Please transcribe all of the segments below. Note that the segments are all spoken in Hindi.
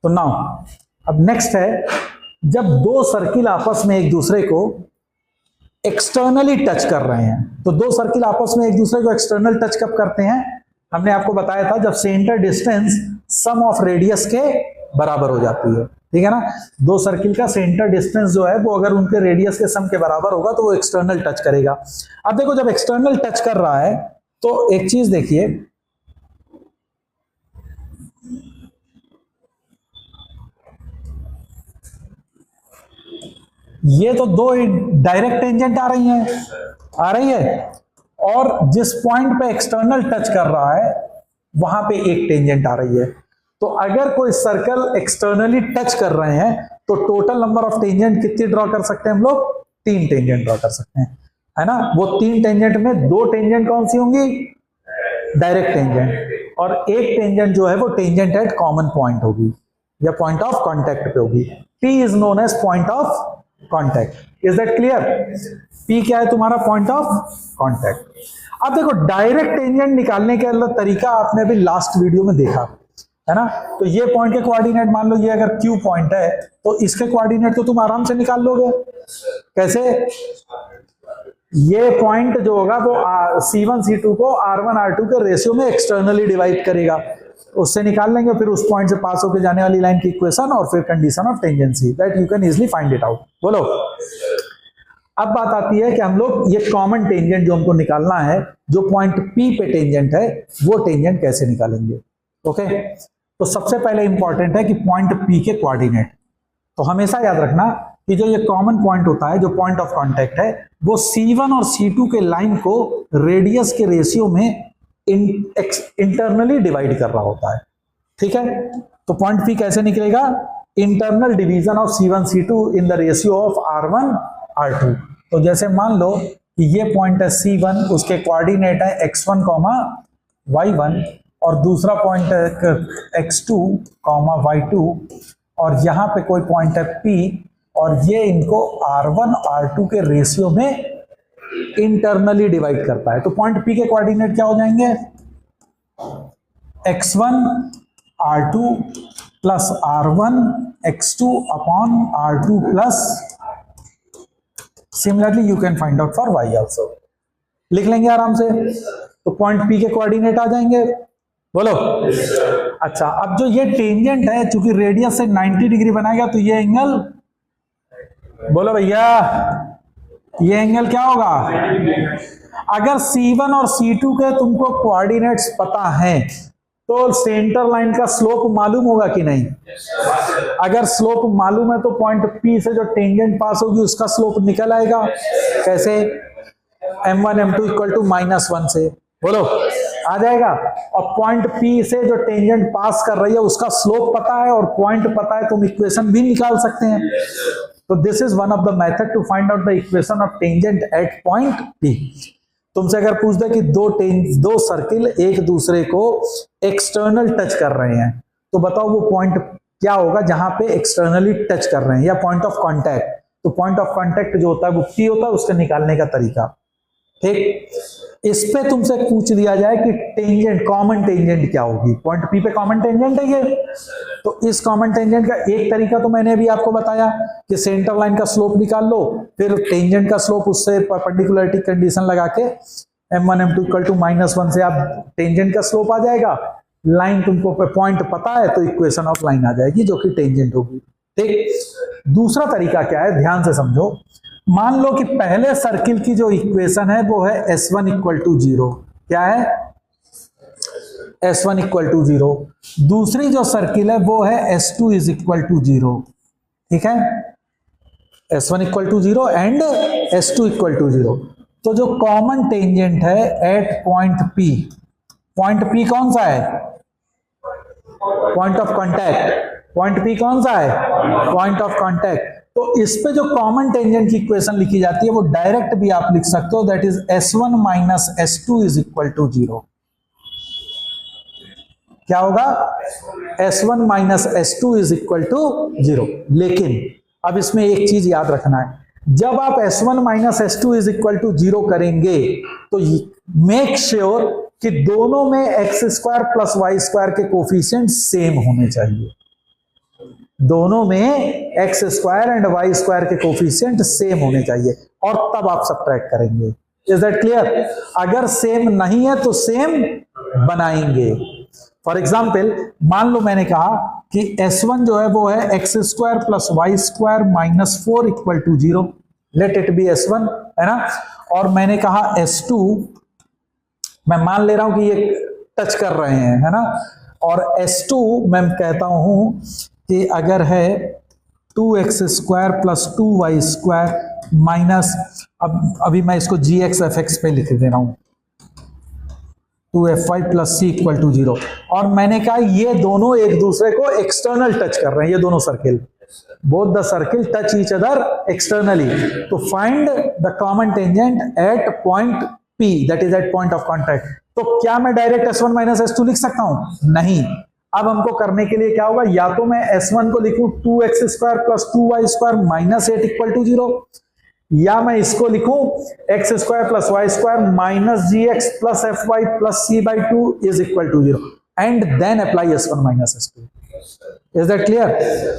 तो नाउ अब नेक्स्ट है, जब दो सर्किल आपस में एक दूसरे को एक्सटर्नली टच कर रहे हैं, तो दो सर्किल आपस में एक दूसरे को एक्सटर्नल टच कब करते हैं? हमने आपको बताया था जब centre distance sum of radius के बराबर हो जाती है, ठीक है ना। दो सर्किल का सेंटर डिस्टेंस जो है वो अगर उनके रेडियस के सम के बराबर होगा तो वो एक्सटर्नल टच करेगा। अब देखो जब एक्सटर्नल टच कर रहा है तो एक चीज देखिए, ये तो दो डायरेक्ट टेंजेंट आ रही है, और जिस पॉइंट पे एक्सटर्नल टच कर रहा है वहां पे एक टेंजेंट आ रही है। तो अगर कोई सर्कल एक्सटर्नली टच कर रहे हैं तो टोटल नंबर ऑफ टेंजेंट कितनी ड्रॉ कर सकते हैं हम लोग? 3 टेंजेंट ड्रॉ कर सकते हैं, है ना। वो 3 टेंजेंट में 2 टेंजेंट कौन सी होंगी? डायरेक्ट टेंजेंट, और एक टेंजेंट जो है वो टेंजेंट एट कॉमन पॉइंट होगी या पॉइंट ऑफ कॉन्टैक्ट पे होगी। P is known as point of contact. Is that clear? P क्या है तुम्हारा? Point of contact. अब देखो डायरेक्ट टेंजेंट निकालने का तरीका आपने अभी लास्ट वीडियो में देखा, है ना। तो ये पॉइंट के कोऑर्डिनेट मान लो, ये अगर Q पॉइंट है तो इसके कोऑर्डिनेट तो तुम आराम से निकाल लोगे। कैसे? ये पॉइंट जो होगा वो C1 C2 को R1 R2 के रेशियो में एक्सटर्नली डिवाइड करेगा, उससे निकाल लेंगे, फिर उस पॉइंट से पास होकर जाने वाली लाइन की इक्वेशन और फिर condition of tangency, that you can easily find it out. बोलो। अब बात आती है कि हम लोग ये कॉमन टेंजेंट जो हमको निकालना है, जो पॉइंट P पे टेंजेंट है, वो टेंजेंट कैसे निकालेंगे? ओके, तो सबसे पहले इंपॉर्टेंट है कि पॉइंट P के कोऑर्डिनेट। तो हमेशा याद रखना कि जो ये कॉमन पॉइंट होता है, जो पॉइंट ऑफ कांटेक्ट है, वो C1 और C2 के लाइन को रेडियस के रेशियो में इंटरनली डिवाइड कर रहा होता है, ठीक है। तो पॉइंट P कैसे निकलेगा? Internal division of C1 C2 in the ratio of R1 R2। तो जैसे मान लो कि ये पॉइंट है C1, उसके कोऑर्डिनेट है x1, y1, और दूसरा पॉइंट है x2, y2, और यहां पे कोई पॉइंट है P, और ये इनको R1 R2 के रेशियो में इंटरनली डिवाइड करता है। तो पॉइंट P के कोऑर्डिनेट क्या हो जाएंगे? x1 R2 plus R1 x2 upon R2 plus, similarly you can find out for y also. लिख लेंगे आराम से, तो पॉइंट P के कोऑर्डिनेट आ जाएंगे। बोलो। अच्छा, अब जो ये टेंजेंट है, चूंकि रेडियस से 90 डिग्री बनाएगा तो ये एंगल, बोलो भैया, ये एंगल क्या होगा? अगर C1 और C2 के तुमको कोऑर्डिनेट्स पता हैं तो सेंटर लाइन का स्लोप मालूम होगा कि नहीं? अगर स्लोप मालूम है तो पॉइंट P से जो टेंजेंट पास होगी उसका स्लोप निकल आएगा। कैसे? m1 m2 इक्वल टू -1 से, बोलो, आ जाएगा। और पॉइंट P से जो टेंजेंट पास कर रही है उसका स्लोप पता है और पॉइंट पता है, तुम इक्वेशन भी निकाल सकते हैं। तो this is one of the method to find out the equation of tangent at point P। तुमसे अगर पूछ दे कि दो सर्किल एक दूसरे को एक्सटर्नल टच कर रहे हैं, तो बताओ वो पॉइंट क्या होगा जहां पे एक्सटर्नली टच कर रहे हैं, या पॉइंट ऑफ कांटेक्ट। तो पॉइंट ऑफ कांटेक्ट जो होता है वो P होता है, उसके निकालने का तरीका, ठीक। इस पे तुमसे पूछ दिया जाए कि टेंजेंट, कॉमन टेंजेंट क्या होगी? पॉइंट P पे कॉमन टेंजेंट है ये, तो इस कॉमन टेंजेंट का एक तरीका तो मैंने अभी आपको बताया कि सेंटर लाइन का स्लोप निकाल लो, फिर टेंजेंट का स्लोप उससे परपेंडिकुलरिटी कंडीशन लगा के m1 m2 इक्वल टू -1 से आप टेंजेंट का स्लोप आ जाएगा। लाइन तुमको पॉइंट पता है तो इक्वेशन ऑफ लाइन आ जाएगी जो कि टेंजेंट होगी, ठीक। दूसरा तरीका क्या है, ध्यान से समझो। मान लो कि पहले सर्किल की जो इक्वेशन है वो है S1 इक्वल टू 0। क्या है? S1 equal to 0। दूसरी जो सर्किल है वो है S2 इज इक्वल टू 0, ठीक है। S1 इक्वल टू 0 एंड S2 इक्वल टू 0। तो जो कॉमन टेंजेंट है at point P, point P कौन सा है? Point of contact. Point P कौन सा है? Point of contact. तो इस पे जो कॉमन टेंजेंट की इक्वेशन लिखी जाती है वो डायरेक्ट भी आप लिख सकते हो, that is S1 minus S2 is equal to 0। क्या होगा? S1 minus S2 is equal to 0। लेकिन अब इसमें एक चीज याद रखना है, जब आप S1 minus S2 is equal to 0 करेंगे तो मेक श्योर कि दोनों में x² प्लस y² के कोफिशिएंट सेम होने चाहिए। दोनों में X square and Y square के कोफिशिएंट सेम होने चाहिए और तब आप सबट्रैक्ट करेंगे। Is that clear? अगर सेम नहीं है तो सेम बनाएंगे। फॉर एग्जाम्पल मान लो मैंने कहा कि S1 जो है वो है X square plus Y square minus 4 equal to 0, let it be S1, है ना। और मैंने कहा S2, मैं मान ले रहा हूं कि ये टच कर रहे हैं, है ना। और S2 मैं कहता हूं कि अगर है 2x square plus 2y square minus, अब अभी मैं इसको gx fx पे लिख दे रहा हूं, 2fy plus c equal to 0। और मैंने कहा ये दोनों एक दूसरे को एक्सटर्नल टच कर रहे हैं, ये दोनों circle, both the circle touch each other externally, तो find the common tangent at point P, that is at point of contact. तो क्या मैं डायरेक्ट S1 माइनस S2 लिख सकता हूं? नहीं। अब हमको करने के लिए क्या होगा, या तो मैं S1 को लिखूं 2x square plus 2y square minus 8 equal to 0, या मैं इसको लिखूं X square plus Y square minus gx plus fy plus c by 2 is equal to 0, and then apply S1 minus S2। Is that clear?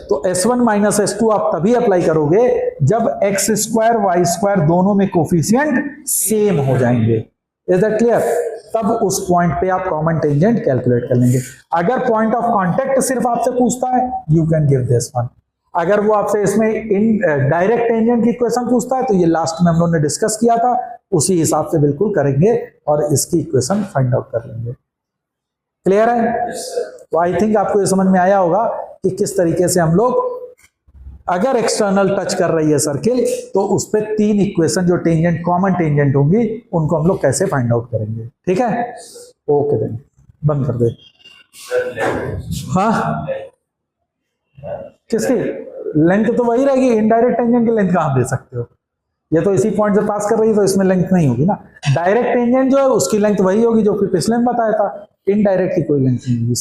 तो S1 माइनस S2 आप तभी अप्लाई करोगे जब एक्स स्क्वायर वाई स्क्वायर दोनों में कोफिशिएंट सेम हो जाएंगे। Is that clear? तब उस पॉइंट पे आप कॉमन टेंजेंट कैलकुलेट कर लेंगे। अगर पॉइंट ऑफ कांटेक्ट सिर्फ आपसे पूछता है, you can give this one. अगर वो आपसे इसमें डायरेक्ट टेंजेंट की इक्वेशन पूछता है, तो ये लास्ट में हम लोगों ने डिस्कस किया था, उसी हिसाब से बिल्कुल करेंगे और इसकी इक्वेशन फाइंड आउट कर लेंगे। क्लियर है? तो आई थिंक आपको ये समझ में आया होगा कि किस तरीके से हम लोग, अगर एक्सटर्नल टच कर रही है सर्किल, तो उस पर 3 इक्वेशन जो टेंजेंट कॉमन टेंजेंट होंगी उनको हम लोग कैसे फाइंड आउट करेंगे। ठीक है, ओके देन बंद कर दे। हाँ, किसकी लेंथ तो वही रहेगी, इनडायरेक्ट टेंजेंट की लेंथ कहां दे सकते हो? ये तो इसी पॉइंट से पास कर रही है, तो इसमें लेंथ नहीं होगी ना। डायरेक्ट टेंजेंट जो है उसकी लेंथ वही होगी जो फिर पिछले में बताया था, इनडायरेक्ट की कोई लेंथ नहीं होगी।